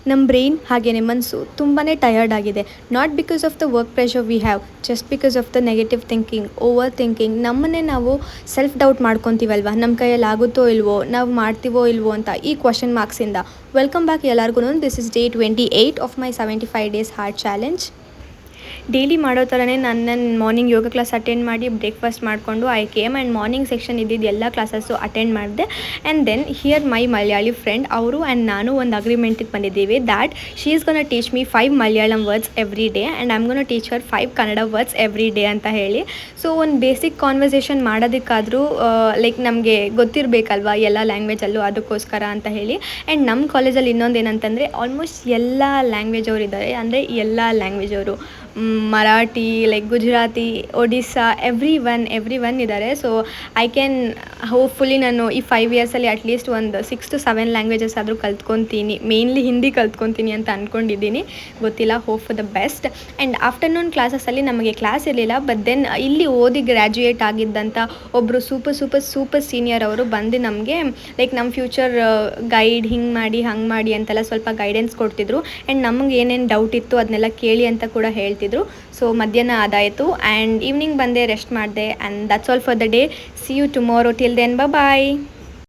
ನಮ್ಮ ಬ್ರೈನ್ ಹಾಗೆಯೇ ಮನಸ್ಸು ತುಂಬಾ ಟಯರ್ಡ್ ಆಗಿದೆ. Not because of the work pressure we have, just because of the negative thinking, over thinking. ನಮ್ಮನ್ನೇ ನಾವು ಸೆಲ್ಫ್ ಡೌಟ್ ಮಾಡ್ಕೊತೀವಲ್ವ, ನಮ್ಮ ಕೈಯಲ್ಲಿ ಆಗುತ್ತೋ ಇಲ್ವೋ, ನಾವು ಮಾಡ್ತೀವೋ ಇಲ್ವೋ ಅಂತ ಈ ಕ್ವಶನ್ ಮಾರ್ಕ್ಸಿಂದ. ವೆಲ್ಕಮ್ ಬ್ಯಾಕ್ ಎಲ್ಲರಿಗೂ. This is day 28 of my 75 days heart challenge. Daily ಮಾಡೋ ಥರನೇ ನನ್ನ ಮಾರ್ನಿಂಗ್ ಯೋಗ ಕ್ಲಾಸ್ ಅಟೆಂಡ್ ಮಾಡಿ ಬ್ರೇಕ್ಫಾಸ್ಟ್ ಮಾಡಿಕೊಂಡು I came and morning section ಇದ್ದಿದ್ದು ಎಲ್ಲ ಕ್ಲಾಸಸ್ಸು ಅಟೆಂಡ್ ಮಾಡಿದೆ. And then here my Malayali friend ಅವರು ಆ್ಯಂಡ್ ನಾನು ಒಂದು ಅಗ್ರಿಮೆಂಟಿಗೆ ಬಂದಿದ್ದೀವಿ that she is gonna teach me 5 Malayalam words every day and I am gonna teach her 5 Kannada words every day ಅಂತ ಹೇಳಿ. ಸೊ ಒಂದು ಬೇಸಿಕ್ ಕಾನ್ವರ್ಸೇಷನ್ ಮಾಡೋದಕ್ಕಾದರೂ ಲೈಕ್ ನಮಗೆ ಗೊತ್ತಿರಬೇಕಲ್ವ ಎಲ್ಲ ಲ್ಯಾಂಗ್ವೇಜಲ್ಲೂ, ಅದಕ್ಕೋಸ್ಕರ ಅಂತ ಹೇಳಿ. ಆ್ಯಂಡ್ ನಮ್ಮ ಕಾಲೇಜಲ್ಲಿ ಇನ್ನೊಂದು ಏನಂತಂದರೆ ಆಲ್ಮೋಸ್ಟ್ ಎಲ್ಲ ಲ್ಯಾಂಗ್ವೇಜ್ ಅವರು ಇದ್ದಾರೆ, ಅಂದರೆ ಎಲ್ಲ ಲ್ಯಾಂಗ್ವೇಜ್ ಅವರು, Marathi, like Gujarati, Odisha, every one ಇದ್ದಾರೆ. ಸೊ ಐ ಕ್ಯಾನ್ ಹೋಪ್ಫುಲಿ ನಾನು ಈ 5 ಇಯರ್ಸಲ್ಲಿ ಅಟ್ಲೀಸ್ಟ್ ಒಂದು 6 to 7 ಲ್ಯಾಂಗ್ವೇಜಸ್ ಆದರೂ ಕಲ್ತ್ಕೊತೀನಿ. ಮೇನ್ಲಿ ಹಿಂದಿ ಕಲ್ತ್ಕೊತೀನಿ ಅಂತ ಅಂದ್ಕೊಂಡಿದ್ದೀನಿ, ಗೊತ್ತಿಲ್ಲ, hope for the best. And afternoon ಕ್ಲಾಸಸ್ಸಲ್ಲಿ ನಮಗೆ ಕ್ಲಾಸ್ ಇರಲಿಲ್ಲ, ಬಟ್ ದೆನ್ ಇಲ್ಲಿ ಓದಿ ಗ್ರ್ಯಾಜುಯೇಟ್ ಆಗಿದ್ದಂಥ ಒಬ್ಬರು ಸೂಪರ್ ಸೀನಿಯರ್ ಅವರು ಬಂದು ನಮಗೆ ಲೈಕ್ ನಮ್ಮ ಫ್ಯೂಚರ್ ಗೈಡ್, ಹಿಂಗೆ ಮಾಡಿ ಹಂಗೆ ಮಾಡಿ ಅಂತೆಲ್ಲ ಸ್ವಲ್ಪ ಗೈಡೆನ್ಸ್ ಕೊಡ್ತಿದ್ರು. ಆ್ಯಂಡ್ ನಮಗೆ ಏನೇನು ಡೌಟ್ ಇತ್ತು ಅದನ್ನೆಲ್ಲ ಕೇಳಿ ಅಂತ ಕೂಡ ಹೇಳ್ತಿದ್ರು. ಸೊ ಮಧ್ಯಾಹ್ನ ಅದಾಯಿತು ಆ್ಯಂಡ್ ಈವ್ನಿಂಗ್ ಬಂದೆ, ರೆಸ್ಟ್ ಮಾಡಿದೆ. And that's all for the day. See you tomorrow. Till then, bye.